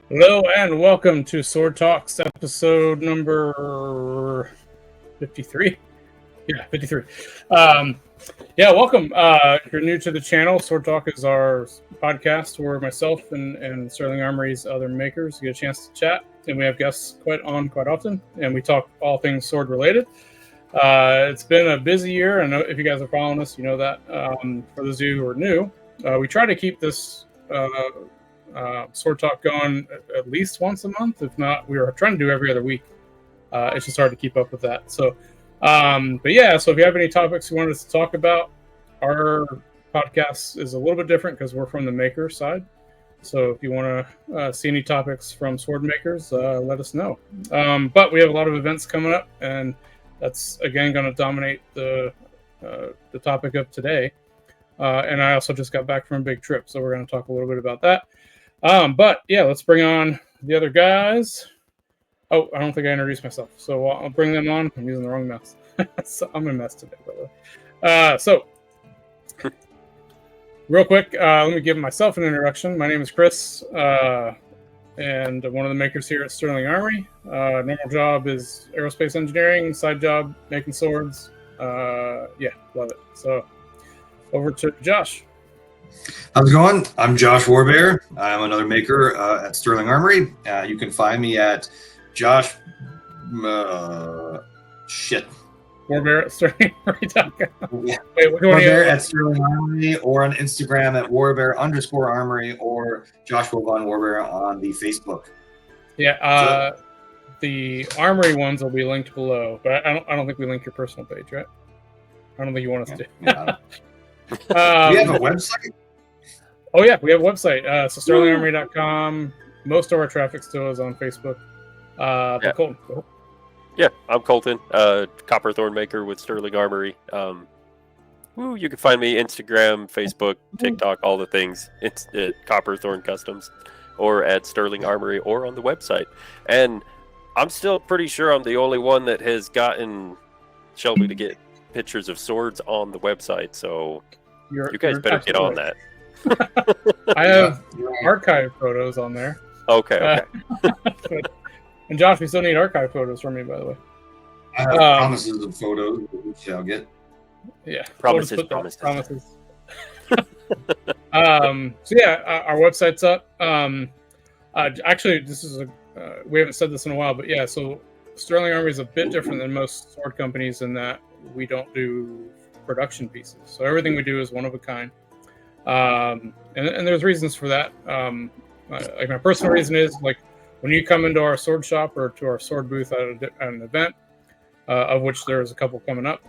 Hello and welcome to Sword Talks episode number 53. Yeah, 53. Welcome. If you're new to the channel, Sword Talk is our podcast where myself and Sterling Armory's other makers get a chance to chat, and we have guests quite often, and we talk all things sword related. It's been a busy year. I know if you guys are following us, you know that. For those of you who are new, we try to keep this Sword Talk going at least once a month. If not, we were trying to do every other week. It's just hard to keep up with that. So if you have any topics you want us to talk about, our podcast is a little bit different because we're from the maker side. So if you want to see any topics from sword makers, let us know. But we have a lot of events coming up, and that's again going to dominate the topic of today. And I also just got back from a big trip, so we're going to talk a little bit about that. Let's bring on the other guys. Oh, I don't think I introduced myself, so I'll bring them on. I'm using the wrong mouse. So I'm a mess today, by the way. Real quick, let me give myself an introduction. My name is Chris, and one of the makers here at Sterling Armory. Normal job is aerospace engineering, side job making swords. Love it. So over to Josh. How's it going? I'm Josh Warbear. I'm another maker at Sterling Armory. You can find me at Josh. Warbear at SterlingArmory.com. Yeah. Wait, Warbear at Sterling Armory, or on Instagram at Warbear_Armory, or Joshua Von Warbear on the Facebook. Yeah, the Armory ones will be linked below, but I don't think we link your personal page, right? I don't think you want us to. Yeah, we have a website? Oh, yeah, we have a website. So SterlingArmory.com. Most of our traffic still is on Facebook. Colton. Yeah, I'm Colton, Copperthorn maker with Sterling Armory. You can find me Instagram, Facebook, TikTok, all the things. It's at Copperthorn Customs, or at Sterling Armory, or on the website. And I'm still pretty sure I'm the only one that has gotten Shelby to get pictures of swords on the website, so you guys better get on that. I have archive photos on there. Okay. And Josh, we still need archive photos from you, by the way. I have promises of photos which I'll get. Yeah, promises. Our website's up. Actually, this is we haven't said this in a while, but yeah, so Sterling Armory is a bit different than most sword companies in that we don't do production pieces. So everything we do is one of a kind. And there's reasons for that. Like my personal reason is, like, when you come into our sword shop or to our sword booth at an event, of which there's a couple coming up,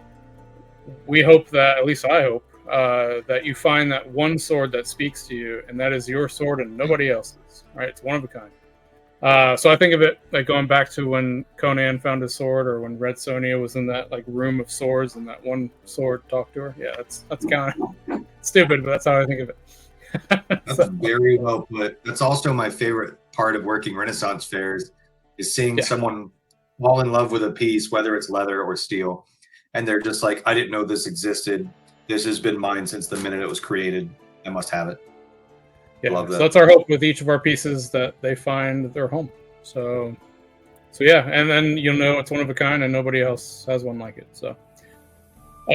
we hope that, at least I hope, that you find that one sword that speaks to you, and that is your sword and nobody else's, right? It's one of a kind. So I think of it like going back to when Conan found his sword, or when Red Sonja was in that like room of swords and that one sword talked to her. Yeah, that's kind of stupid, but that's how I think of it. That's very well put. That's also my favorite part of working Renaissance fairs, is seeing someone fall in love with a piece, whether it's leather or steel, and they're just like, I didn't know this existed. This has been mine since the minute it was created. I must have it. Yeah, love that. So that's our hope with each of our pieces, that they find their home. So yeah, and then you'll know it's one of a kind and nobody else has one like it. So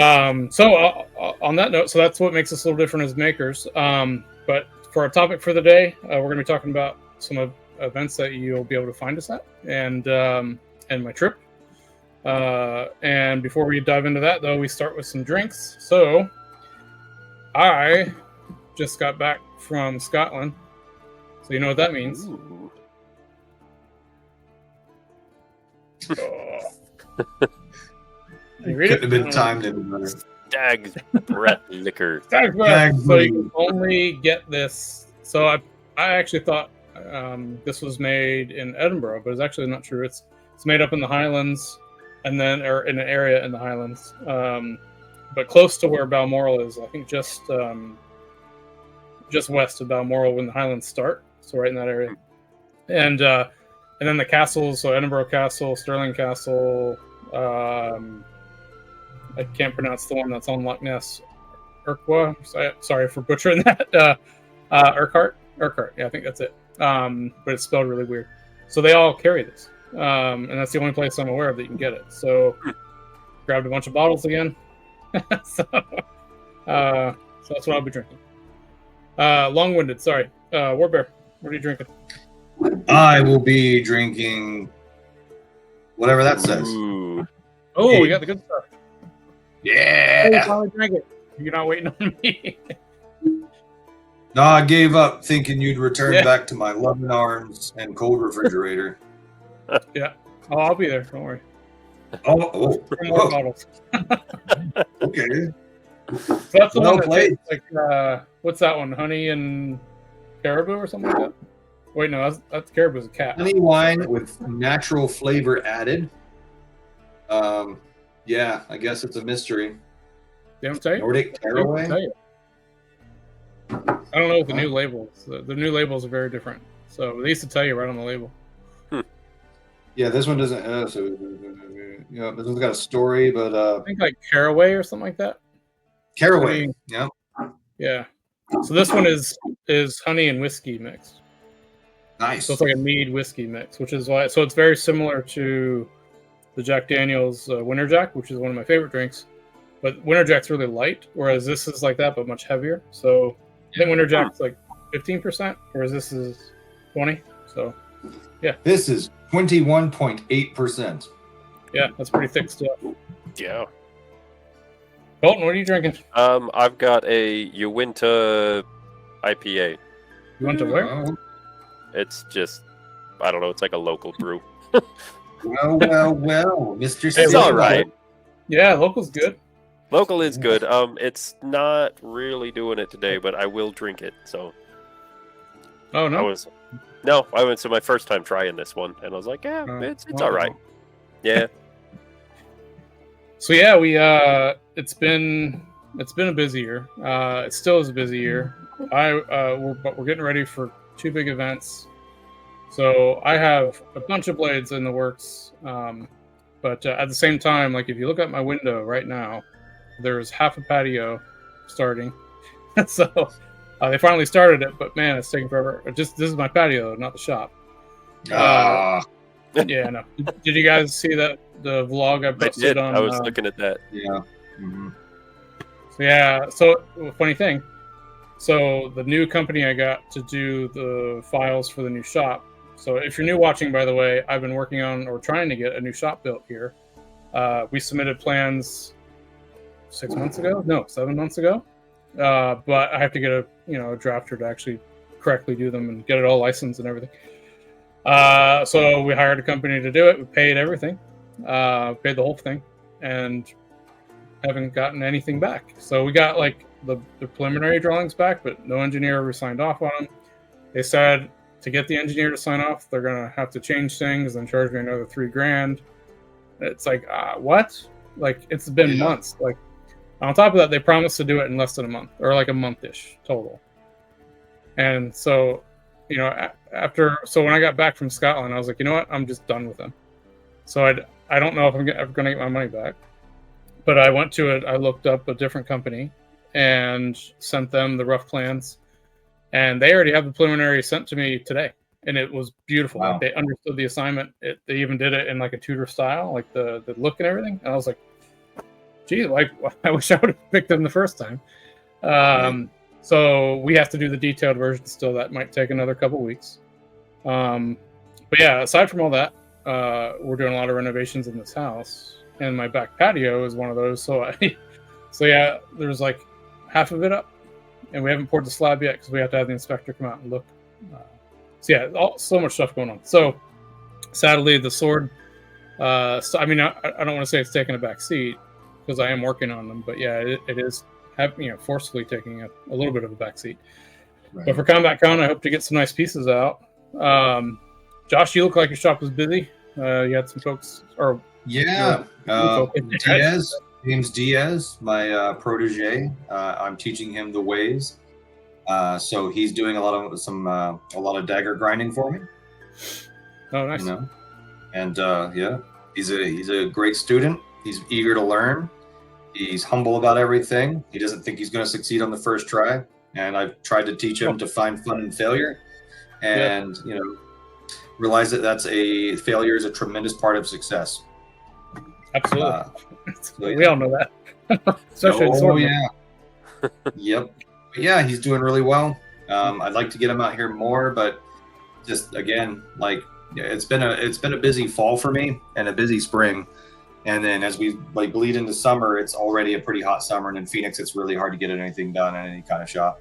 on that note, so that's what makes us a little different as makers. But for our topic for the day, we're going to be talking about some events that you'll be able to find us at, and my trip. And before we dive into that, though, we start with some drinks. So I just got back from Scotland, so you know what that means. Couldn't have been timed any better. Stag's breath liquor. Stag's breath. So you can only get this. So I actually thought this was made in Edinburgh, but it's actually not true. It's made up in the Highlands, or in an area in the Highlands, but close to where Balmoral is. I think just west of Balmoral when the Highlands start. So right in that area, and then the castles. So Edinburgh Castle, Stirling Castle. I can't pronounce the one that's on Loch Ness. Urquhart. Sorry for butchering that. Urquhart. Yeah, I think that's it. but it's spelled really weird. So they all carry this, and that's the only place I'm aware of that you can get it. So grabbed a bunch of bottles again. So that's what I'll be drinking. Long-winded, sorry. Warbear, what are you drinking? I will be drinking whatever that says. Ooh. Oh, we got the good stuff. Oh, you Yeah. finally drank it. You're not waiting on me. No, I gave up thinking you'd return Yeah. back to my loving arms and cold refrigerator. Yeah. Oh, I'll be there. Don't worry. Oh, 4 more oh, bottles. okay. So that's the Well one that played. tastes like, what's that one? Honey and caribou or something like that? Wait, no, that's caribou's a cat. Honey wine with natural flavor added. Yeah, I guess it's a mystery. They don't tell you? Nordic They don't Caraway. tell you. I don't know what the new labels. The new labels are very different. So they used to tell you right on the label. Yeah, this one doesn't. This one's got a story, but I think like caraway or something like that. Caraway. Honey. Yeah. Yeah. So this one is honey and whiskey mixed. Nice. So it's like a mead whiskey mix, which is why. So it's very similar to the Jack Daniel's Winter Jack, which is one of my favorite drinks. But Winter Jack's really light, whereas this is like that, but much heavier. So I think Winter Jack's like 15%, whereas this is 20. So This is 21.8%. yeah, that's pretty thick stuff. Yeah. Colton, what are you drinking? I've got a Uinta IPA. You went to where? Oh, It's just, I don't know. It's like a local brew. well, Mr. It's Silver. all right. Yeah, local's good. Local is good. It's not really doing it today, but I will drink it. So Oh no. I went to my first time trying this one, and I was like, yeah, it's all right. Yeah. So yeah, we it's been a busy year. It still is a busy year. But we're getting ready for 2 big events. So I have a bunch of blades in the works. But at the same time, like if you look at my window right now, there's half a patio starting. So they finally started it, but man, it's taking forever. This is my patio, not the shop. Yeah, no. Did you guys see the vlog I I posted did. on? I was looking at that. Yeah. Mm-hmm. So yeah. So funny thing. So the new company I got to do the files for the new shop. So if you're new watching, by the way, I've been working on or trying to get a new shop built here. We submitted plans 6 months ago? No, 7 months ago. But I have to get a drafter to actually correctly do them and get it all licensed and everything. So we hired a company to do it. We paid everything, paid the whole thing, and haven't gotten anything back. So we got like the preliminary drawings back, but no engineer ever signed off on them. They said to get the engineer to sign off, they're gonna have to change things and charge me another $3,000. It's like what? Like it's been months. Like on top of that, they promised to do it in less than a month, or like a month-ish total. And so, when I got back from Scotland, I was like, you know what? I'm just done with them. So I don't know if I'm ever going to get my money back. But I went to it. I looked up a different company and sent them the rough plans. And they already have the preliminary sent to me today. And it was beautiful. Wow. Like, they understood the assignment. They even did it in like a Tudor style, like the look and everything. And I was like, gee, like I wish I would have picked them the first time. So we have to do the detailed version still. That might take another couple weeks. But yeah, aside from all that, we're doing a lot of renovations in this house, and my back patio is one of those. So yeah, there's like half of it up, and we haven't poured the slab yet because we have to have the inspector come out and look. So yeah, so much stuff going on. So sadly, the sword. I don't want to say it's taking a back seat because I am working on them, but yeah, it is. Forcefully taking a little bit of a backseat. Right. But for Combatcon, I hope to get some nice pieces out. Josh, you look like your shop was busy. You had some folks, or James Diaz, my protege. I'm teaching him the ways. So he's doing a lot of dagger grinding for me. Oh, nice. And he's a great student. He's eager to learn. He's humble about everything. He doesn't think he's going to succeed on the first try. And I've tried to teach him to find fun in failure. and realize that failure is a tremendous part of success. Absolutely. So, we all know that. Especially in sword. Yeah. Yep. But yeah, he's doing really well. I'd like to get him out here more, but just again, it's been a busy fall for me and a busy spring. And then as we bleed into summer, it's already a pretty hot summer, and in Phoenix, it's really hard to get anything done in any kind of shop.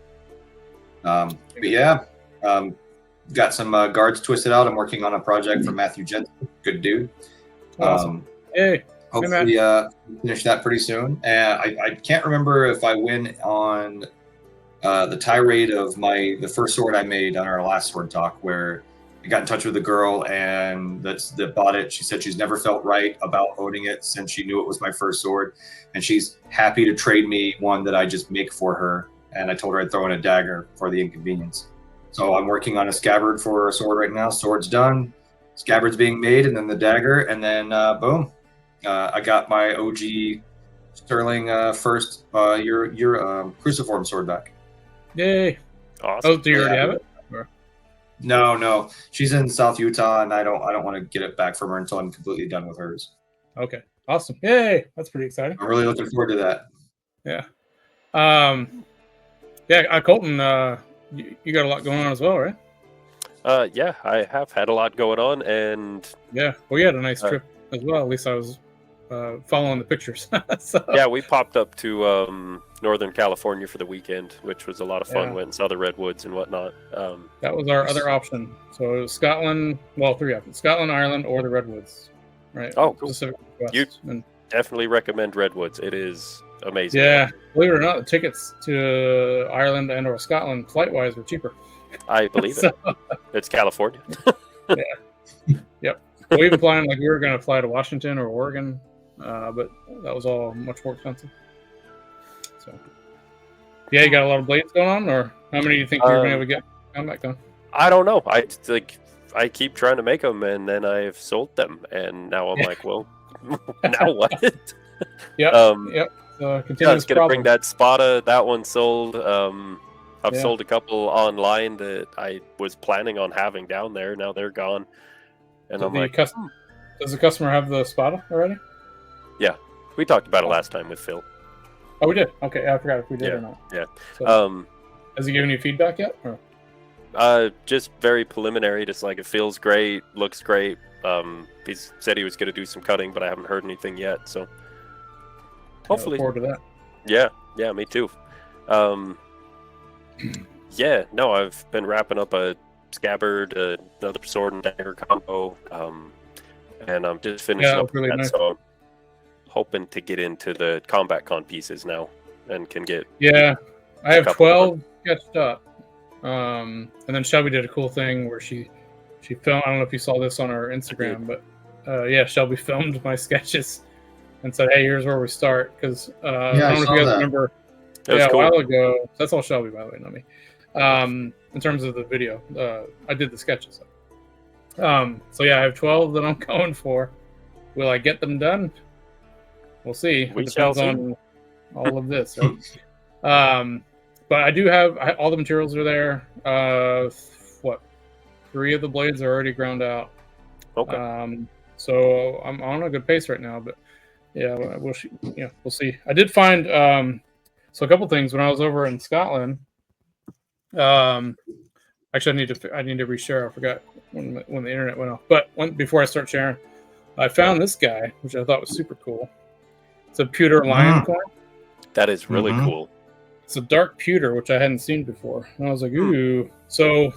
But yeah, got some guards twisted out. I'm working on a project for Matthew Jensen. Good dude. Awesome. Hey. Hopefully, finish that pretty soon. I can't remember if I win on the tirade of the first sword I made on our last sword talk, where I got in touch with a girl and that bought it. She said she's never felt right about owning it since she knew it was my first sword, and she's happy to trade me one that I just make for her. And I told her I'd throw in a dagger for the inconvenience. So I'm working on a scabbard for a sword right now. Sword's done, scabbard's being made, and then the dagger, and then boom. I got my OG Sterling first your cruciform sword back. Yay! Awesome. Oh, do you already have it? No. She's in South Utah, and I don't want to get it back from her until I'm completely done with hers. Okay. Awesome. Yay! That's pretty exciting. I'm really looking forward to that. Yeah. Colton, you got a lot going on as well, right? Yeah, I have had a lot going on, and yeah, we had a nice trip as well. At least I was following the pictures. So. Yeah, we popped up to Northern California for the weekend, which was a lot of fun. Yeah. Went and saw the redwoods and whatnot. That was our other option. So it was Scotland. Well, 3 options: Scotland, Ireland, or the redwoods. Right. Oh, cool. You and definitely recommend redwoods. It is amazing. Yeah, believe it or not, the tickets to Ireland and or Scotland flight-wise were cheaper. I believe it. It's California. Yeah. Yep. We even planned we were going to fly to Washington or Oregon, but that was all much more expensive. So, yeah, you got a lot of blades going on, or how many do you think you're going to be able to get Combatcon? I don't know. I keep trying to make them, and then I've sold them, and now I'm like, well, now what? Yep. Yep. I was going to bring that Spada. That one sold. I've sold a couple online that I was planning on having down there. Now they're gone. And does the customer have the Spada already? Yeah. We talked about it last time with Phil. Oh, we did? Okay. I forgot if we did or not. Yeah. So, has he given you feedback yet? Or? Just very preliminary. Just it feels great, looks great. He said he was going to do some cutting, but I haven't heard anything yet. So hopefully. I look forward to that. Yeah, me too. Yeah, no, I've been wrapping up a scabbard, another sword and dagger combo, and I'm just finishing up really that. Nice. So I'm hoping to get into the Combatcon pieces now and can get. Yeah, I have 12 sketched up, and then Shelby did a cool thing where she filmed. I don't know if you saw this on our Instagram, but Shelby filmed my sketches and said, "Hey, here's where we start." Because I don't know if you guys remember. Cool. A while ago. That's all Shelby, by the way, not me. In terms of the video, I did the sketches. I have 12 that I'm going for. Will I get them done? We'll see. It depends on all of this. Right? But I do have all the materials are there. 3 of the blades are already ground out. Okay. So I'm on a good pace right now. But yeah, we'll see. I did find. So a couple things when I was over in Scotland. Actually, I need to reshare. I forgot when the internet went off. But before I start sharing, I found this guy, which I thought was super cool. It's a pewter lion coin. That is really cool. It's a dark pewter, which I hadn't seen before, and I was like, ooh. So,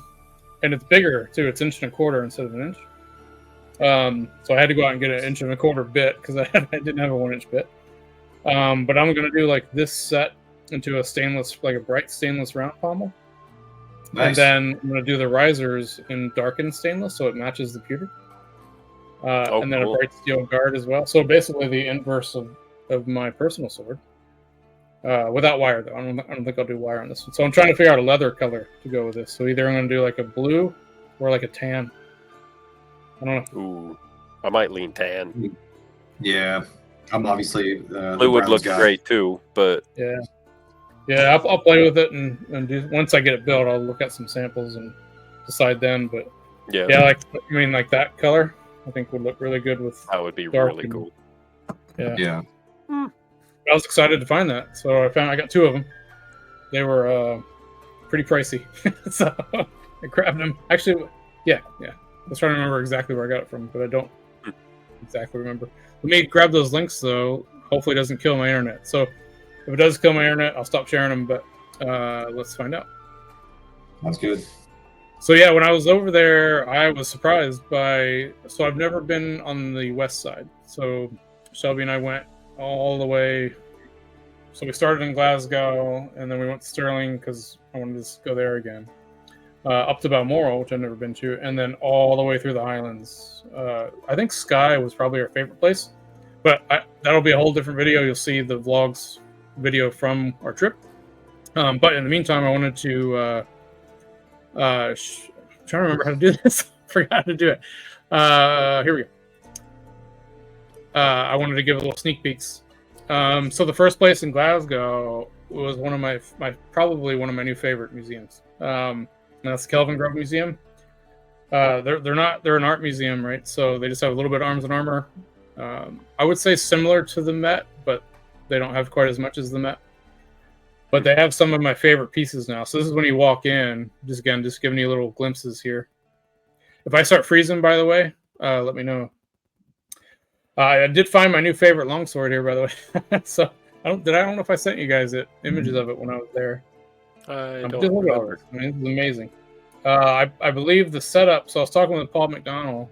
and it's bigger too. It's 1 1/4 instead of 1 inch. So I had to go out and get an 1 1/4 bit because I didn't have a 1 inch bit. But I'm gonna do this set into a stainless, a bright stainless round pommel. Nice. And then I'm going to do the risers in darkened stainless so it matches the pewter. And then a bright steel guard as well. So basically the inverse of my personal sword. Without wire, though. I don't think I'll do wire on this one. So I'm trying to figure out a leather color to go with this. So either I'm going to do a blue or a tan. I don't know. Ooh, I might lean tan. Yeah. I'm obviously blue would look great too, but... Yeah, I'll play with it and do. Once I get it built, I'll look at some samples and decide then. But Yeah, yeah, like that color, I think would look really good with. that would be dark really and- cool. Yeah. I was excited to find that, so I got 2 of them. They were pretty pricey, so I grabbed them. Actually, yeah. I was trying to remember exactly where I got it from, but I don't exactly remember. Let me grab those links though. Hopefully, it doesn't kill my internet. So if it does kill my internet, I'll stop sharing them. But let's find out. That's good. So yeah, when I was over there, I was surprised by. So I've never been on the west side. So Shelby and I went all the way. So we started in Glasgow, and then we went to Stirling because I wanted to go there again. Up to Balmoral, which I've never been to, and then all the way through the Highlands. I think Skye was probably our favorite place, but that'll be a whole different video. You'll see the vlogs video from our trip. But in the meantime, I wanted to I'm trying to remember how to do this. Forgot how to do it. Here we go. I wanted to give a little sneak peeks. So the first place in Glasgow was one of my probably one of my new favorite museums. And that's the Kelvin Grove Museum. They're an art museum, right? So they just have a little bit of arms and armor. I would say similar to the Met, but they don't have quite as much as the Met. But they have some of my favorite pieces now. So this is when you walk in. Just giving you little glimpses here. If I start freezing, by the way, let me know. I did find my new favorite longsword here, by the way. So I don't know if I sent you guys images of it when I was there. I Just don't look at all remember. this. I mean, this is amazing. I believe the setup. So I was talking with Paul McDonald,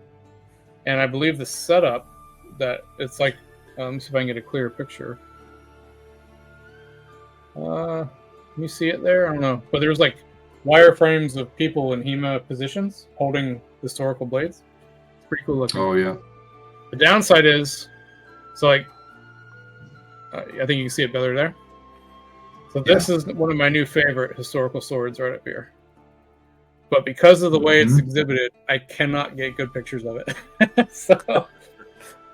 and I believe the setup that it's like. Let me see if I can get a clearer picture. Can you see it there? I don't know, but there's like wireframes of people in HEMA positions holding historical blades. It's pretty cool looking. Oh yeah. The downside is, so like, I think you can see it better there. So this is one of my new favorite historical swords right up here. But because of the way it's exhibited, I cannot get good pictures of it. So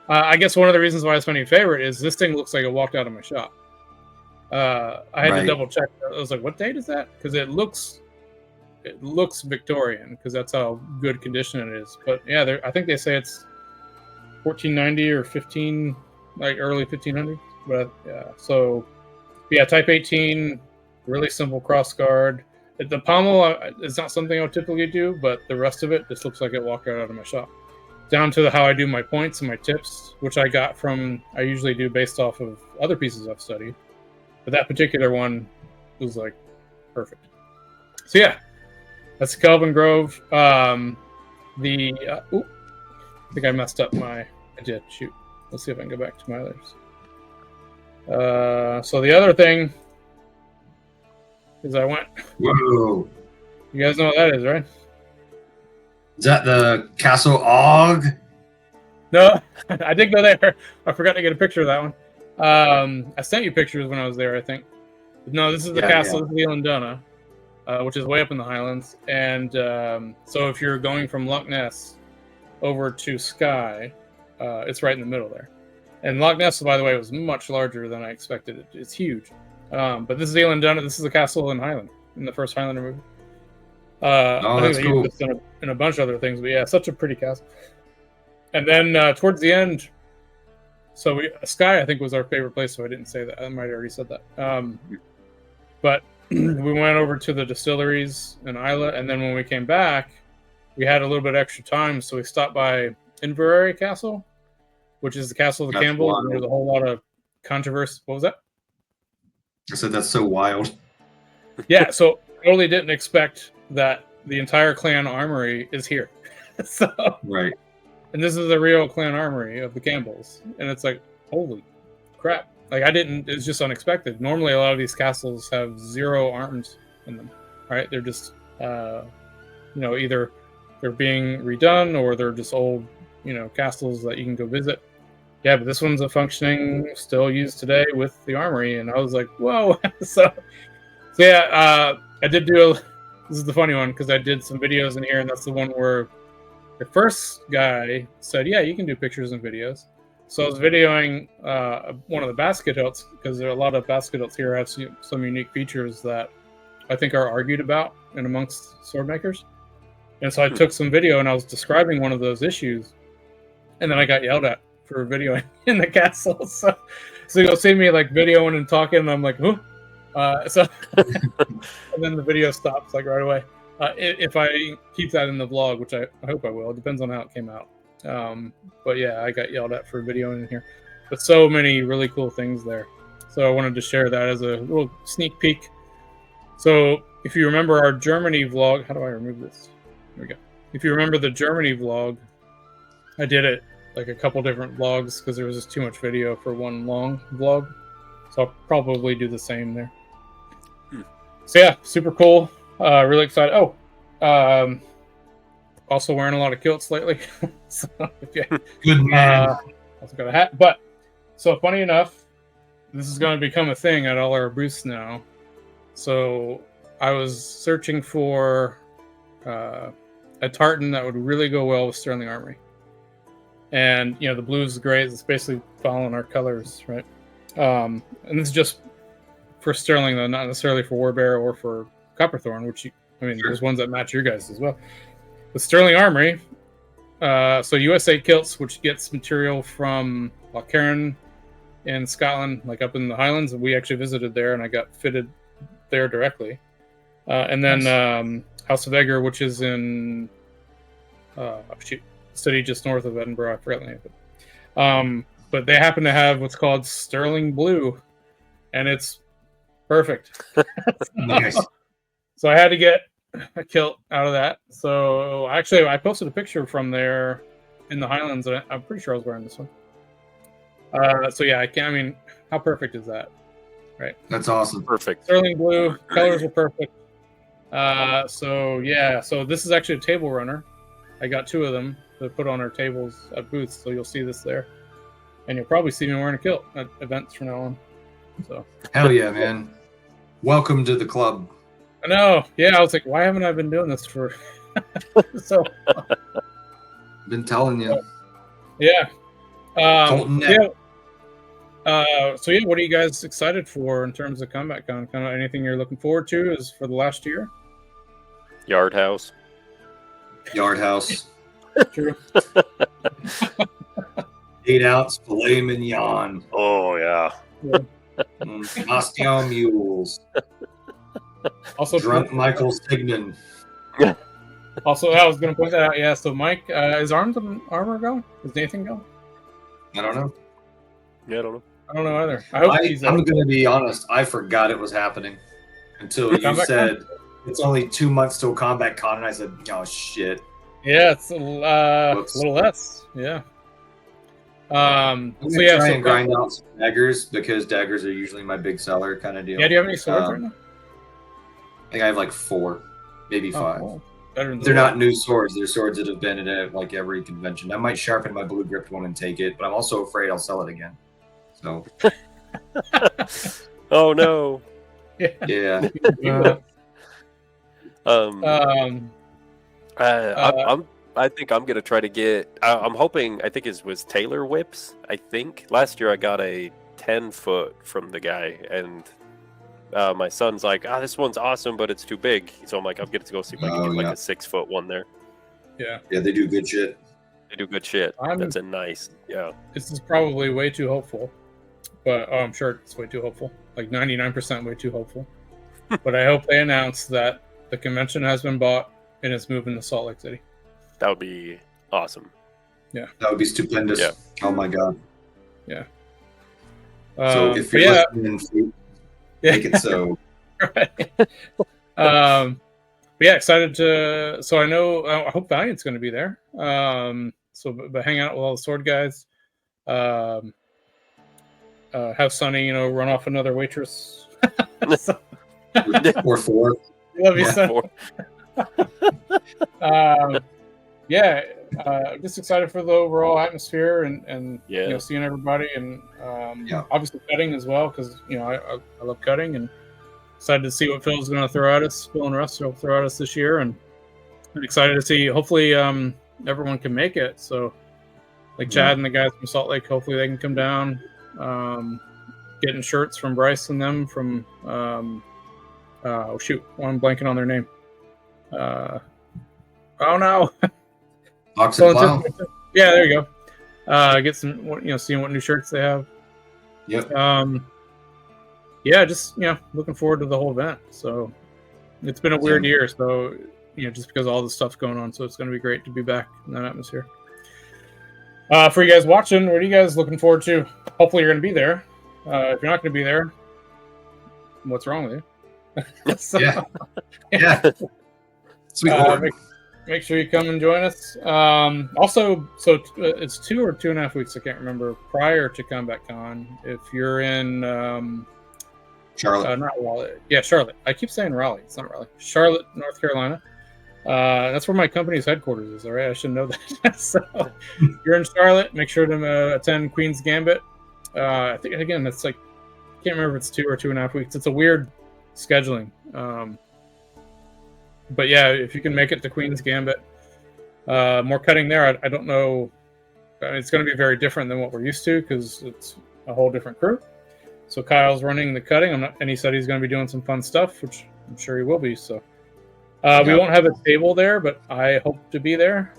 I guess one of the reasons why it's my new favorite is this thing looks like it walked out of my shop. I had to double check. I was like, what date is that? Because it looks Victorian, because that's how good condition it is. But yeah, I think they say it's 1490 or 15, like early 1500s. But yeah, so yeah, Type 18, really simple cross guard. The pommel is not something I would typically do, but the rest of it just looks like it walked right out of my shop. Down to how I do my points and my tips, which I usually do based off of other pieces I've studied. But that particular one was like perfect. So yeah, that's Kelvin Grove. I think I messed up I did. Shoot. Let's see if I can go back to my others. So the other thing is I went. Whoa. You guys know what that is, right? Is that the Castle Og? No, I did go there. I forgot to get a picture of that one. I sent you pictures when I was there, I think. But no, this is the castle of Elanduna, which is way up in the Highlands. And so if you're going from Loch Ness over to Skye, it's right in the middle there. And Loch Ness, by the way, was much larger than I expected. It's huge. But this is Elanduna. This is the castle in Highland, in the first Highlander movie. I think they used this in a bunch of other things. But yeah, such a pretty castle. And then towards the end, so Skye, I think, was our favorite place, so I didn't say that. I might have already said that. But we went over to the distilleries in Isla, and then when we came back, we had a little bit of extra time, so we stopped by Inverary Castle, which is the castle of the Campbells, and there's a whole lot of controversy. What was that? I said that's so wild. Yeah, so I totally didn't expect that the entire clan armory is here. So right. And this is the real clan armory of the Campbells. And it's like, holy crap. Like, it's just unexpected. Normally, a lot of these castles have 0 arms in them, right? They're just, either they're being redone or they're just old, castles that you can go visit. Yeah, but this one's a functioning, still used today with the armory. And I was like, whoa. So yeah, I did this is the funny one, because I did some videos in here, and that's the one where the first guy said, yeah, you can do pictures and videos. So I was videoing one of the basket hilts, because there are a lot of basket hilts here have some unique features that I think are argued about and amongst sword makers. And so I took some video and I was describing one of those issues, and then I got yelled at for videoing in the castle. So you'll see me like videoing and talking, and I'm like, "Who?" And then the video stops like right away. If I keep that in the vlog, which I hope I will. It depends on how it came out. But yeah, I got yelled at for videoing in here. But so many really cool things there. So I wanted to share that as a little sneak peek. So if you remember our Germany vlog, how do I remove this? There we go. If you remember the Germany vlog, I did it like a couple different vlogs because there was just too much video for one long vlog. So I'll probably do the same there. So yeah, super cool. Really excited. Oh, also wearing a lot of kilts lately. So, Good man. Also got a hat. But so funny enough, this is going to become a thing at all our booths now. So I was searching for a tartan that would really go well with Sterling Armory. And you know, the blue is great. It's basically following our colors, right? And this is just for Sterling, though, not necessarily for Warbear or for Copperthorn, which there's ones that match your guys as well. With Sterling Armory, so USA Kilts, which gets material from Lochcarron in Scotland, like up in the Highlands, and we actually visited there, and I got fitted there directly. And then House of Egger, which is in city just north of Edinburgh. I forgot the name of it. But they happen to have what's called Sterling Blue, and it's perfect. Nice. So I had to get a kilt out of that. So actually, I posted a picture from there in the Highlands, and I'm pretty sure I was wearing this one. So yeah, how perfect is that? Right. That's awesome. Perfect. Sterling blue, colors are perfect. So yeah, so this is actually a table runner. I got 2 of them to put on our tables at booths, so you'll see this there. And you'll probably see me wearing a kilt at events from now on. So hell yeah, man. Welcome to the club. I know. Yeah, I was like, why haven't I been doing this for so Been telling you. yeah. Colton, so yeah, what are you guys excited for in terms of Combatcon? Kind of anything you're looking forward to is for the last year? Yard house. Yard house. True. 8 ounce filet mignon. Oh yeah. Moscow mules. Also, Drunk Michael Signan. Also, I was going to point that out. Yeah. So, Mike, is armor going? Is Nathan going? I don't know. Yeah, I don't know. I don't know either. I hope he's. I'm going to be honest. I forgot it was happening until you said it's only 2 months till Combatcon, and I said, "Oh shit." Yeah, it's a little less. Yeah. I'm so gonna yeah, try and grind out some daggers because daggers are usually my big seller kind of deal. Yeah. Do you have any swords right now? I think I have like 4, maybe 5. Cool. Better than They're not new swords. They're swords that have been at like every convention. I might sharpen my blue gripped one and take it, but I'm also afraid I'll sell it again. So. Oh no. Yeah. I think I'm gonna try to get. I'm hoping. I think it was Taylor whips. I think last year I got a 10-foot from the guy, and my son's like, this one's awesome, but it's too big. So I'm like, I'm gonna go see if I can get like a 6-foot one there. Yeah. Yeah, they do good shit. They do good shit. That's a nice. Yeah. This is probably way too hopeful, but I'm sure it's way too hopeful. Like 99% way too hopeful. But I hope they announce that the convention has been bought and it's moving to Salt Lake City. That would be awesome. Yeah. That would be stupendous. Yeah. Oh my god. Yeah. So if you're listening, make it so. Right. But yeah, excited to. So I hope Valiant's going to be there. But hang out with all the sword guys. Have Sunny, run off another waitress. Or 4. Love you, Sunny. Just excited for the overall atmosphere and seeing everybody and obviously cutting as well because I love cutting and excited to see what Phil's going to throw at us. Phil and Russ will throw at us this year, and I'm excited to see. Hopefully, everyone can make it. So, like Chad and the guys from Salt Lake, hopefully they can come down. Getting shirts from Bryce and them from. I'm blanking on their name. Oh no. Toxic Clown. Yeah, there you go. Get some, seeing what new shirts they have. Yep. Yeah, just looking forward to the whole event. So it's been a weird year, so just because of all the stuff's going on. So it's going to be great to be back in that atmosphere. For you guys watching, what are you guys looking forward to? Hopefully you're going to be there. If you're not going to be there, what's wrong with you? So, yeah. Sweet Lord. Make sure you come and join us. Also, so it's 2 or 2.5 weeks, I can't remember, prior to Combatcon. If you're in Charlotte. Not Raleigh. Yeah, Charlotte. I keep saying Raleigh. It's not Raleigh. Charlotte, North Carolina. That's where my company's headquarters is. All right, I should know that. So, if you're in Charlotte, make sure to attend Queen's Gambit. I think again, that's like, I can't remember if it's 2 or 2.5 weeks. It's a weird scheduling. But yeah, if you can make it to Queen's Gambit, more cutting there. I don't know. It's going to be very different than what we're used to because it's a whole different crew. So Kyle's running the cutting. And he said he's going to be doing some fun stuff, which I'm sure he will be. So we won't have a table there, but I hope to be there,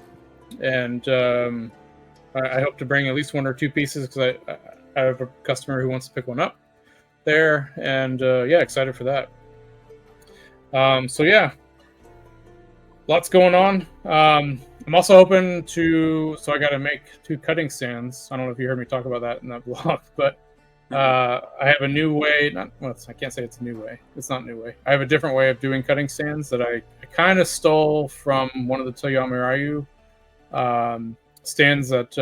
and I hope to bring at least 1 or 2 pieces because I have a customer who wants to pick one up there, and excited for that. So yeah. Lots going on. I'm also hoping to. So I got to make 2 cutting stands. I don't know if you heard me talk about that in that blog, but I have a new way. I can't say it's a new way. It's not a new way. I have a different way of doing cutting stands that I kind of stole from one of the Toyama Ryu stands that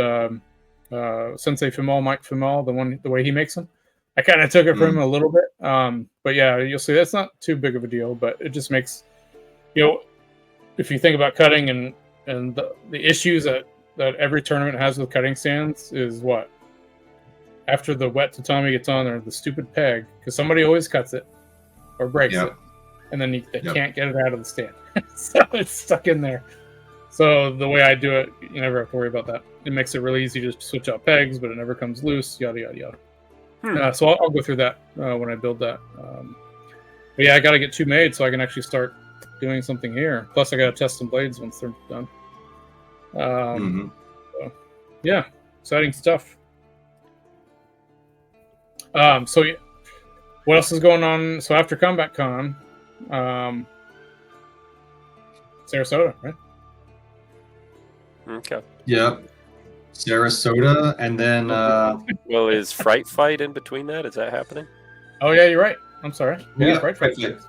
Sensei Fimal, Mike Fimal, the way he makes them. I kind of took it from him a little bit. But yeah, you'll see that's not too big of a deal, but it just makes if you think about cutting and the issues that every tournament has with cutting stands is what? After the wet tatami gets on there, the stupid peg, because somebody always cuts it or breaks it, and then they can't get it out of the stand. So it's stuck in there. So the way I do it, you never have to worry about that. It makes it really easy to switch out pegs, but it never comes loose, yada, yada, yada. So I'll go through that when I build that. But yeah, I got to get 2 made so I can actually start doing something here. Plus, I got to test some blades once they're done. So, yeah, exciting stuff. So what else is going on? So after Combatcon, Sarasota, right? Okay. Yep. Sarasota, and then well, is Fright Fight in between that? Is that happening? Oh yeah, you're right. I'm sorry. Yeah, Fright Fight. Yep.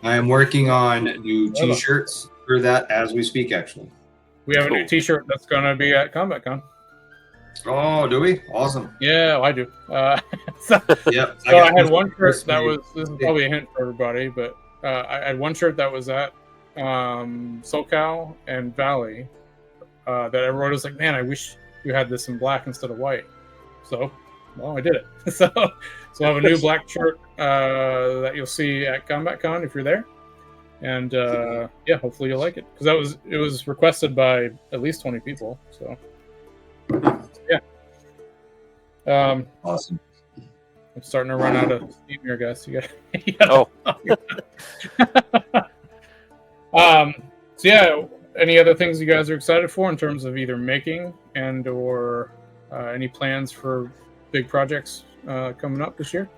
I am working on new T-shirts for that as we speak. Actually, we have a new T-shirt that's going to be at Combatcon. Oh, do we? Awesome. Yeah, I do. Yep. So I had one shirt that was. This is probably a hint for everybody, but I had one shirt that was at SoCal and Valley. That everyone was like, "Man, I wish you had this in black instead of white." So, well, I did it. So I have a new black shirt that you'll see at Combatcon if you're there, and hopefully you'll like it because it was requested by at least 20 people. So yeah, awesome. I'm starting to run out of steam here, guys. You got So yeah, any other things you guys are excited for in terms of either making and or any plans for big projects coming up this year?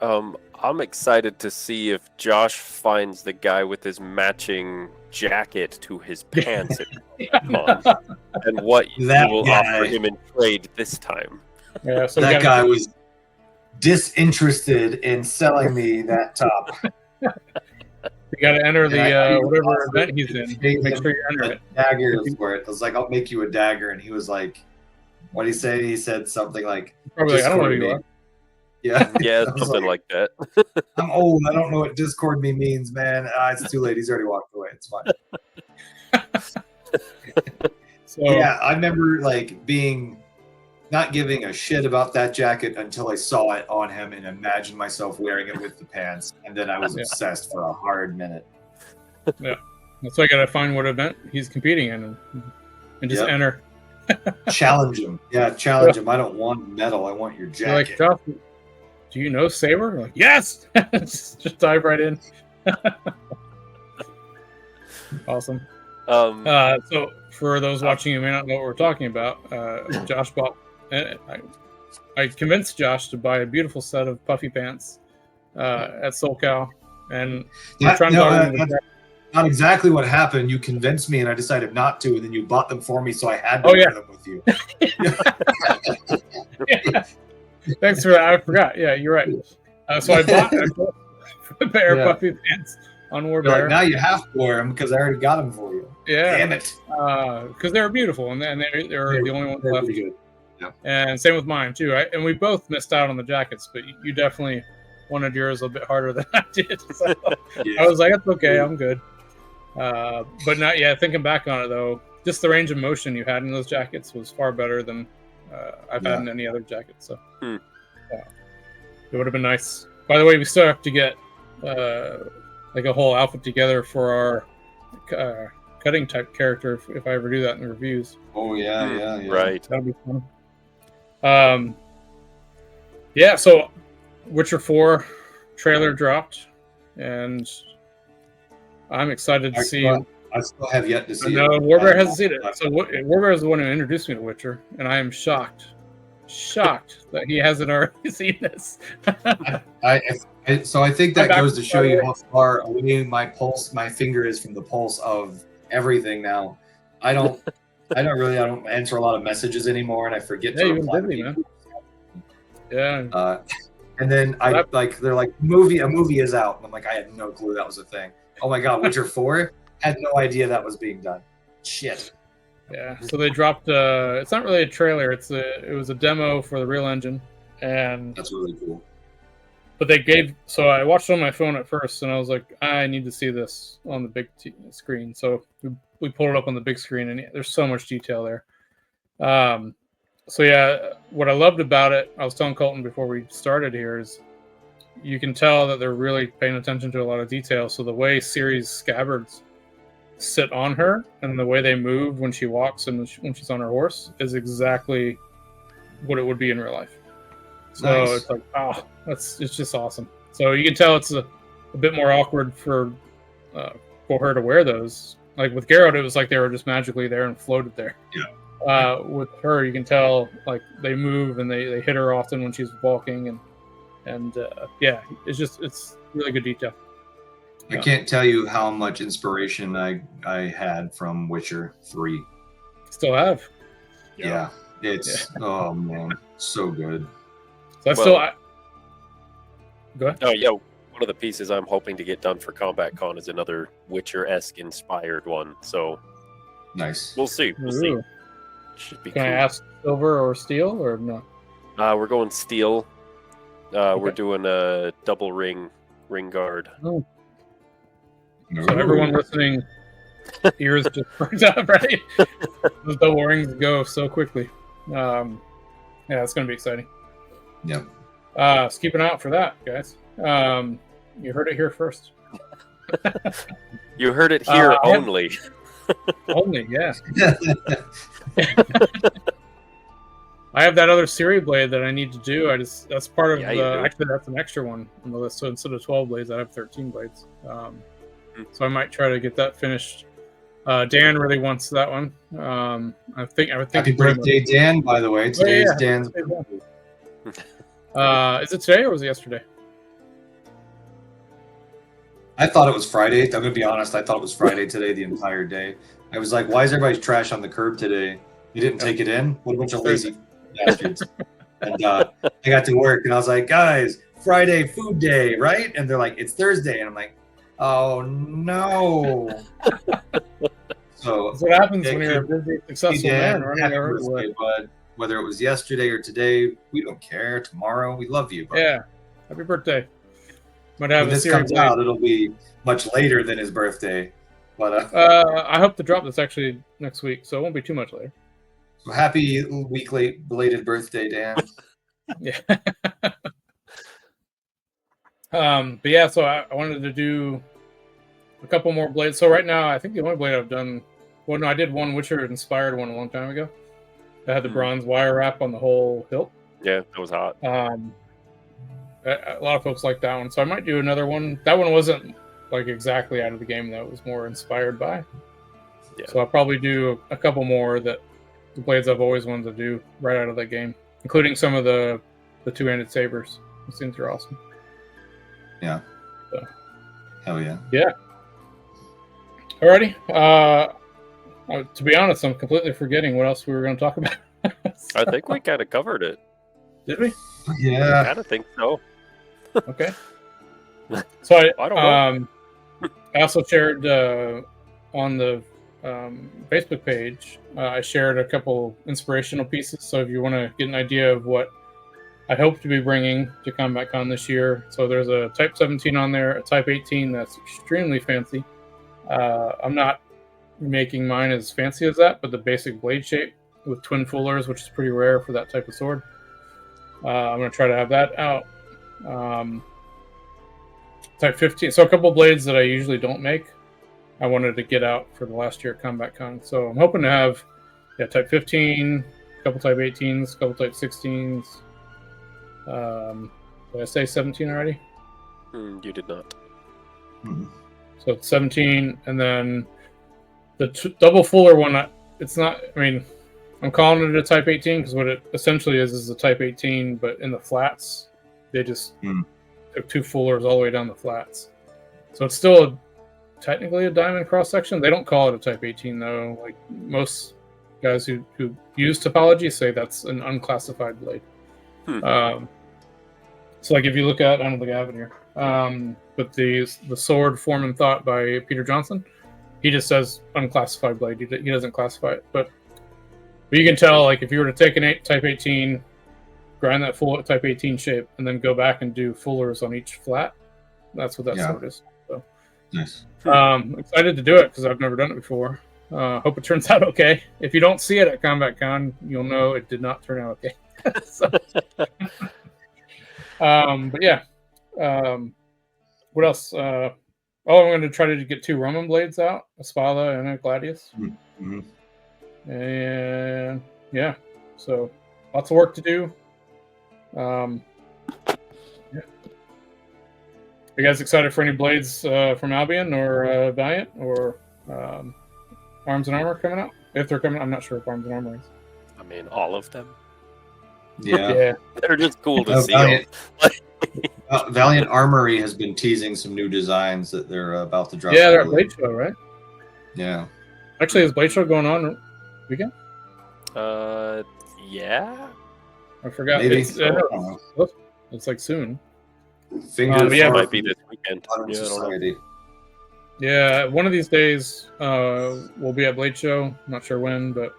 I'm excited to see if Josh finds the guy with his matching jacket to his pants and what you will offer him in trade this time. Yeah, so that guy was disinterested in selling me that top. You got to enter the whatever event he's in. Make sure you enter it. Daggers for it. I was like, I'll make you a dagger, and he was like, "What did he say?" He said something like, "Probably like, I don't know who you are." Yeah, something like that. I'm old. I don't know what Discord me means, man. It's too late. He's already walked away. It's fine. So yeah, I remember like not giving a shit about that jacket until I saw it on him and imagined myself wearing it with the pants, and then I was obsessed for a hard minute. Yeah, that's why I gotta find what event he's competing in and just enter. Challenge him. Yeah, challenge him. I don't want medal. I want your jacket. You're like, Josh, do you know Saber? Like, yes. just dive right in. Awesome. Um, So for those watching who may not know what we're talking about, Josh bought. I convinced Josh to buy a beautiful set of puffy pants at SoulCal, and we're trying to. That's not exactly what happened. You convinced me, and I decided not to, and then you bought them for me, so I had to wear them with you. Yeah. Thanks for that. I forgot. Yeah, you're right. So I bought a pair of puffy pants on Warbear. Like, now you have to wear them because I already got them for you. Yeah. Damn it. Because they were beautiful, and they're the only ones left. Good. Yeah. And same with mine too. And we both missed out on the jackets, but you definitely wanted yours a bit harder than I did. So I was like, it's okay, I'm good. But not thinking back on it though, just the range of motion you had in those jackets was far better than I've had in any other jacket. So it would have been nice. By the way, we still have to get like a whole outfit together for our cutting type character if I ever do that in the reviews. Oh yeah. Right. That'll be fun. So Witcher 4 trailer dropped, and I'm excited to see. I still have yet to see. No, Warbear hasn't seen it. So Warbear is the one who introduced me to Witcher, and I am shocked that he hasn't already seen this. So I think that goes to show you how far away my finger is from the pulse of everything now. I don't answer a lot of messages anymore, and I forget to reply to people. Yeah. And then they're like, a movie is out. And I'm like, I had no clue that was a thing. Oh my God, Witcher 4? Had no idea that was being done. Shit. Yeah. So they dropped. It's not really a trailer. It was a demo for the real engine, and that's really cool. But they gave. So I watched it on my phone at first, and I was like, I need to see this on the big screen. So we pulled it up on the big screen, and there's so much detail there. So yeah, what I loved about it, I was telling Colton before we started here, is you can tell that they're really paying attention to a lot of detail. So the way Ciri's scabbards sit on her and the way they move when she walks and when she's on her horse is exactly what it would be in real life. So It's like, it's just awesome. So you can tell it's a bit more awkward for her to wear those. Like with Geralt, it was like they were just magically there and floated there. Yeah. With her, you can tell like they move and they hit her often when she's walking and it's really good detail. I can't tell you how much inspiration I had from Witcher 3. Still have. Yeah. It's oh man, so good. So go ahead. Oh yeah, one of the pieces I'm hoping to get done for Combatcon is another Witcher-esque inspired one. So nice. We'll see. We'll see. Should be Can cool. I ask silver or steel or no? We're going steel. We're doing a double ring guard. Oh. So everyone listening, ears just burnt up, right? Those double rings go so quickly. It's going to be exciting. Yep. So keep an eye out for that, guys. You heard it here first. You heard it here only. Only, yeah. I have that other Ciri blade that I need to do. That's part of actually that's an extra one on the list. So instead of 12 blades, I have 13 blades. So I might try to get that finished. Dan really wants that one. I think Happy birthday, Dan, by the way. Today is Dan's birthday. Is it today or was it yesterday? I thought it was Friday. I'm going to be honest. I thought it was Friday today the entire day. I was like, why is everybody's trash on the curb today? You didn't take it in? What a bunch of lazy bastards. And I got to work, and I was like, guys, Friday, food day, right? And they're like, it's Thursday. And I'm like, oh, no. So that's what happens when you're a busy, successful man running everywhere. But whether it was yesterday or today, we don't care. Tomorrow, we love you. Bro. Yeah. Happy birthday. When this comes out, it'll be much later than his birthday. But I hope to drop this actually next week, so it won't be too much later. So happy week late belated birthday, Dan. Yeah. But yeah, so I wanted to do a couple more blades. So right now, I think the only blade I've done, well, no, I did one Witcher inspired one a long time ago. That had the bronze wire wrap on the whole hilt. Yeah, that was hot. A lot of folks like that one, so I might do another one. That one wasn't like exactly out of the game that was more inspired by. Yeah. So I'll probably do a couple more that the blades I've always wanted to do right out of that game, including some of the two-handed sabers. Those things are awesome. Yeah. So. Hell yeah. Yeah. Alrighty. To be honest, I'm completely forgetting what else we were going to talk about. I think we kind of covered it. Did we? Yeah. I kind of think so. Okay. So I don't know. I also shared on the Facebook page. I shared a couple inspirational pieces. So if you want to get an idea of what I hope to be bringing to Combatcon this year, so there's a Type 17 on there, a Type 18 that's extremely fancy. I'm not making mine as fancy as that, but the basic blade shape with twin fullers, which is pretty rare for that type of sword. I'm going to try to have that out. Type 15. So a couple blades that I usually don't make, I wanted to get out for the last year at Combatcon. So I'm hoping to have Type 15, a couple Type 18s, a couple Type 16s. Did I say 17 already? You did not. Mm-hmm. So it's 17, and then the double fuller one, it's not, I mean, I'm calling it a Type 18 because what it essentially is a Type 18, but in the flats, they just took two fullers all the way down the flats. So it's still technically a diamond cross section. They don't call it a Type 18 though. Like most guys who use topology say that's an unclassified blade. So like if you look at, I don't think I have it here, but the sword Form and Thought by Peter Johnson, he just says unclassified blade. He doesn't classify it, but you can tell, like, if you were to take an Type 18, grind that full Type 18 shape, and then go back and do fullers on each flat, that's what that sword is. So, nice. Excited to do it because I've never done it before. Hope it turns out okay. If you don't see it at Combatcon, you'll know it did not turn out okay. But yeah. What else? I'm going to try to get 2 Roman blades out, a Spala and a Gladius. Mm-hmm. And yeah, so lots of work to do. Yeah. Are you guys excited for any blades from Albion or Valiant or Arms and Armor coming out? If they're coming, I'm not sure if Arms and Armor is. I mean, all of them. Yeah. They're just cool to see. Valiant Armory has been teasing some new designs that they're about to drop. Yeah, they're at Blade Show, right? Yeah. Actually, is Blade Show going on weekend? Yeah. I forgot. Maybe. It's like soon. It might be this weekend. Yeah, one of these days we'll be at Blade Show. I'm not sure when, but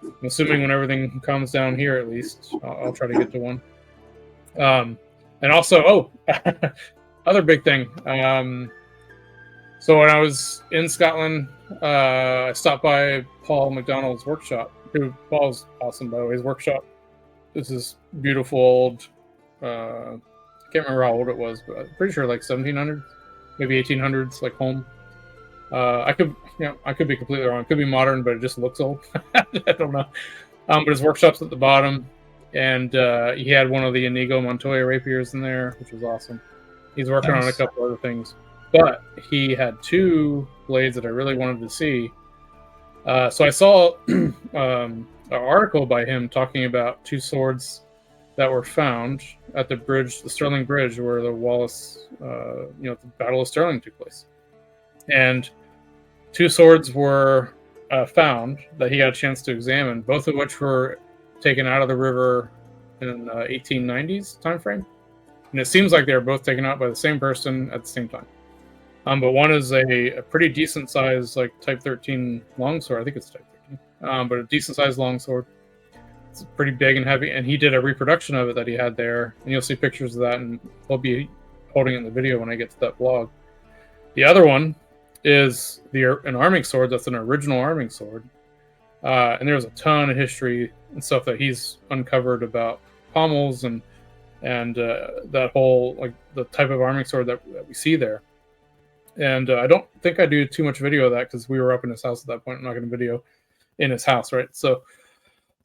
I'm assuming when everything calms down here, at least, I'll try to get to one. And also, other big thing. So when I was in Scotland, I stopped by Paul McDonald's workshop. Paul's awesome, by the way. His workshop. This is beautiful old. I can't remember how old it was, but I'm pretty sure like 1700s, maybe 1800s, like home. I could be completely wrong. It could be modern, but it just looks old. I don't know. But his workshop's at the bottom, and he had one of the Inigo Montoya rapiers in there, which was awesome. He's working on a couple other things, but he had 2 blades that I really wanted to see. So I saw an article by him talking about 2 swords that were found at the bridge, the Stirling Bridge, where the Wallace, the Battle of Stirling took place. And 2 swords were found that he got a chance to examine, both of which were taken out of the river in 1890s time frame. And it seems like they were both taken out by the same person at the same time. But one is a pretty decent size, like Type 13 longsword. I think it's Type 13, but a decent sized longsword. It's pretty big and heavy, and he did a reproduction of it that he had there, and you'll see pictures of that, and I'll be holding it in the video when I get to that blog. The other one is an arming sword that's an original arming sword, and there's a ton of history and stuff that he's uncovered about pommels and that whole, like, the type of arming sword that we see there. And I don't think I do too much video of that because we were up in his house at that point. I'm not going to video in his house, right? So,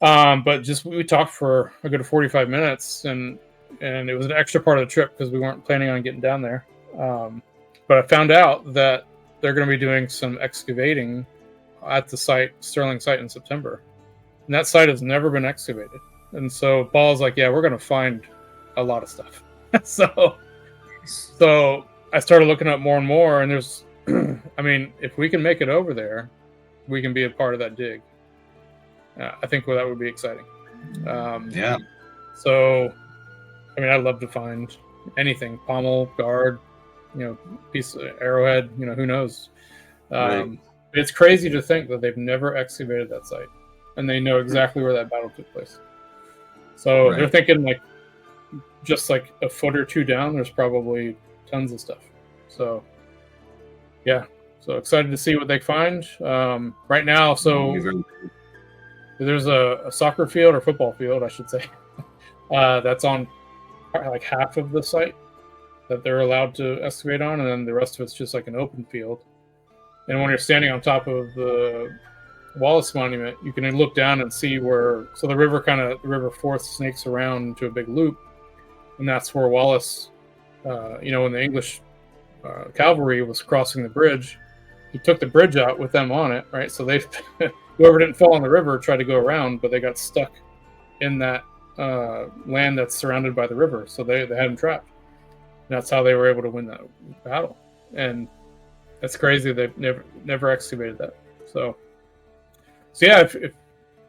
but just we talked for a good 45 minutes, and it was an extra part of the trip because we weren't planning on getting down there. But But I found out that they're going to be doing some excavating at the Sterling site in September. And that site has never been excavated. And so Paul's like, yeah, we're going to find a lot of stuff. So I started looking up more and more, and there's, I mean, if we can make it over there, we can be a part of that dig. I think that would be exciting. Yeah. So, I mean, I'd love to find anything, pommel, guard, piece of arrowhead, who knows? Right. It's crazy to think that they've never excavated that site, and they know exactly where that battle took place. So they're thinking like just like a foot or two down, there's probably tons of stuff. So yeah, so excited to see what they find. Right now, so there's a soccer field or football field, I should say, that's on like half of the site that they're allowed to excavate on, and then the rest of it's just like an open field. And when you're standing on top of the Wallace Monument, you can look down and see where, so the river Forth snakes around into a big loop, and that's where Wallace, when the English cavalry was crossing the bridge, he took the bridge out with them on it, right? So they, whoever didn't fall in the river tried to go around, but they got stuck in that land that's surrounded by the river, so they had them trapped. And that's how they were able to win that battle. And that's crazy. They've never excavated that. So yeah, if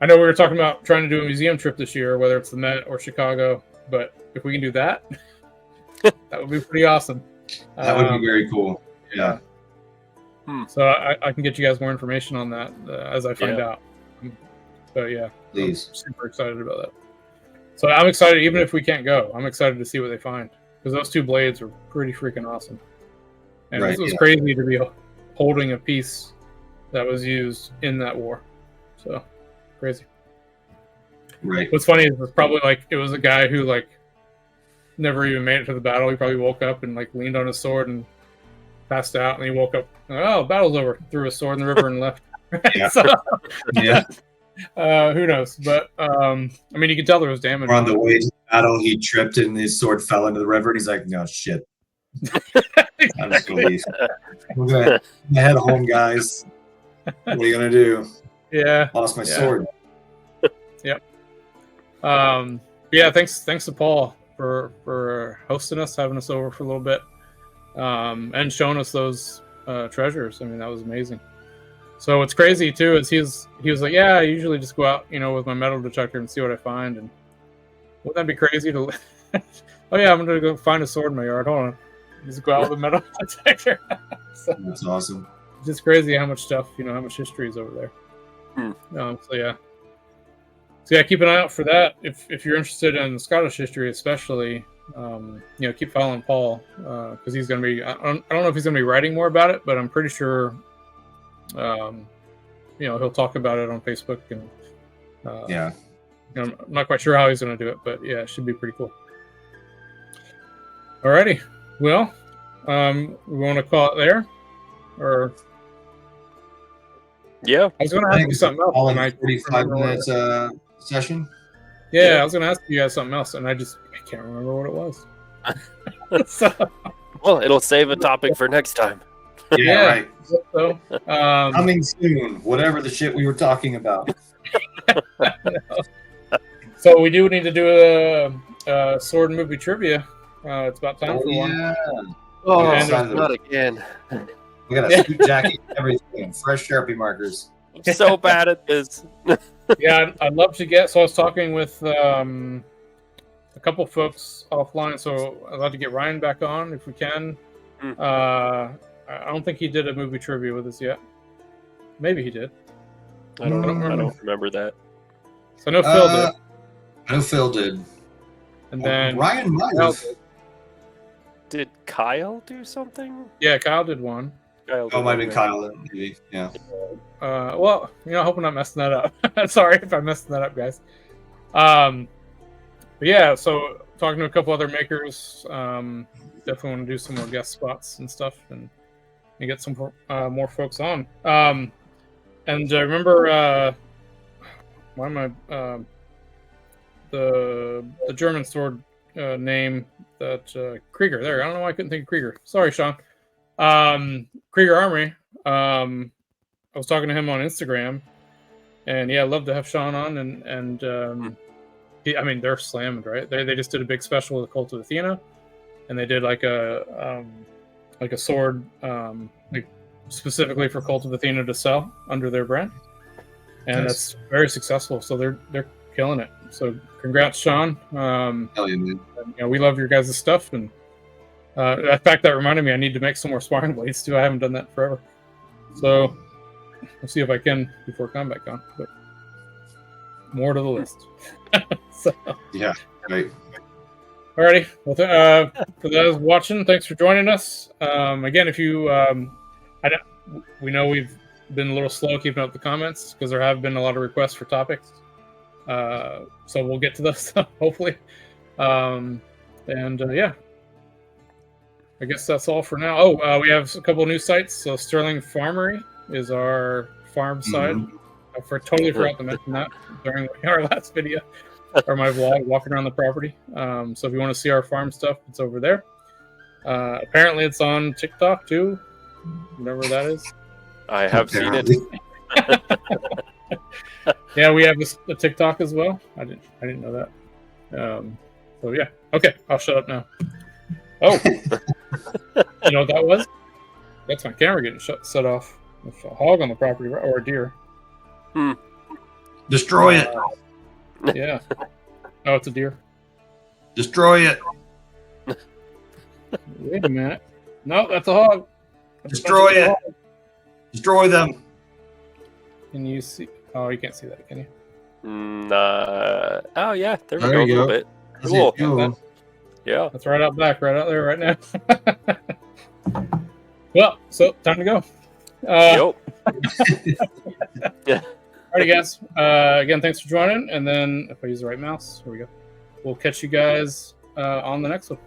I know we were talking about trying to do a museum trip this year, whether it's the Met or Chicago, but if we can do that, that would be pretty awesome. That would be very cool. Yeah. So I can get you guys more information on that as I find out. But yeah, please. I'm super excited about that. So I'm excited, even if we can't go. I'm excited to see what they find, because those two blades are pretty freaking awesome. And this was crazy to be holding a piece that was used in that war. So crazy. Right. What's funny is it's probably like it was a guy who like never even made it to the battle. He probably woke up and like leaned on his sword and passed out, and he woke up. Oh, battle's over. Threw his sword in the river and left. Yeah. So, yeah. Who knows? But I mean, you can tell there was damage. On the way to the battle, he tripped and his sword fell into the river, and he's like, "No shit, I'm just gonna leave. I'm gonna head home, guys. What are you gonna do? Yeah, lost my sword." Yep. Yeah. Thanks to Paul for hosting us, having us over for a little bit, and showing us those treasures. I mean, that was amazing. So what's crazy too is he was like, yeah, I usually just go out, with my metal detector and see what I find. And wouldn't that be crazy to? Oh yeah, I'm gonna go find a sword in my yard. Hold on, just go out with a metal detector. So, that's awesome. It's just crazy how much stuff, how much history is over there. So yeah, keep an eye out for that if you're interested in Scottish history, especially. Keep following Paul because he's going to be. I don't know if he's going to be writing more about it, but I'm pretty sure. He'll talk about it on Facebook and. I'm not quite sure how he's going to do it, but yeah, it should be pretty cool. Alrighty, well, we want to call it there, or. Yeah, I was going to ask you something else. All in 45 minutes session. Yeah, I was going to ask you guys something else, and I can't remember what it was. So, well, it'll save a topic for next time. Yeah, right. So, coming soon, whatever the shit we were talking about. So we do need to do a sword movie trivia. It's about time for one. Oh, not again. We got a suit jacket, everything, fresh Sharpie markers. I'm so bad at this. Yeah, I'd love to get. So I was talking with a couple folks offline. So I'd love to get Ryan back on if we can. I don't think he did a movie trivia with us yet. Maybe he did. I don't remember that. So I know Phil did. I know Phil did. And then Ryan might have. Did Kyle do something? Yeah, Kyle did one. Might have been Kyle, maybe. Yeah. Well, I hope I'm not messing that up. Sorry if I'm messing that up, guys. But yeah, so talking to a couple other makers, definitely want to do some more guest spots and stuff, and get some more folks on. And remember, why am I the German sword name that Krieger? There, I don't know why I couldn't think of Krieger. Sorry, Sean. Krieger Armory. I was talking to him on Instagram, and yeah, I'd love to have Sean on. And I mean, they're slammed, right? They just did a big special with Cult of Athena, and they did like a sword like specifically for Cult of Athena to sell under their brand, and that's very successful. So they're killing it. So congrats, Sean. Hell yeah, man. And, we love your guys' stuff, and in fact, that reminded me I need to make some more sparring blades too. I haven't done that forever, so I'll see if I can before Combatcon. But more to the list. So, yeah, right. Alrighty. Well, for those watching, thanks for joining us. Again, if you, we know we've been a little slow keeping up the comments because there have been a lot of requests for topics. So we'll get to those hopefully. Yeah, I guess that's all for now. Oh, we have a couple of new sites. So Sterling Farmery is our farm site. I totally forgot to mention that during our last video or my vlog walking around the property. So if you want to see our farm stuff, it's over there. Apparently it's on TikTok too, whatever that is. I have seen it. Yeah, we have a TikTok as well. I didn't know that. So yeah, okay, I'll shut up now. Oh, you know what that was? That's my camera getting set off. There's a hog on the property, or a deer. Destroy it. Yeah. Oh, it's a deer. Destroy it. Wait a minute. No, that's a hog. Destroy it. Destroy them. Can you see? Oh, you can't see that, can you? Oh yeah, there we There go. A you little go. bit. That's Cool. it. Cool. Yeah. That's right out back, right out there, right now. Well, so time to go. Yep. Yeah. Alrighty, guys. Again, thanks for joining. And then if I use the right mouse, here we go. We'll catch you guys on the next one.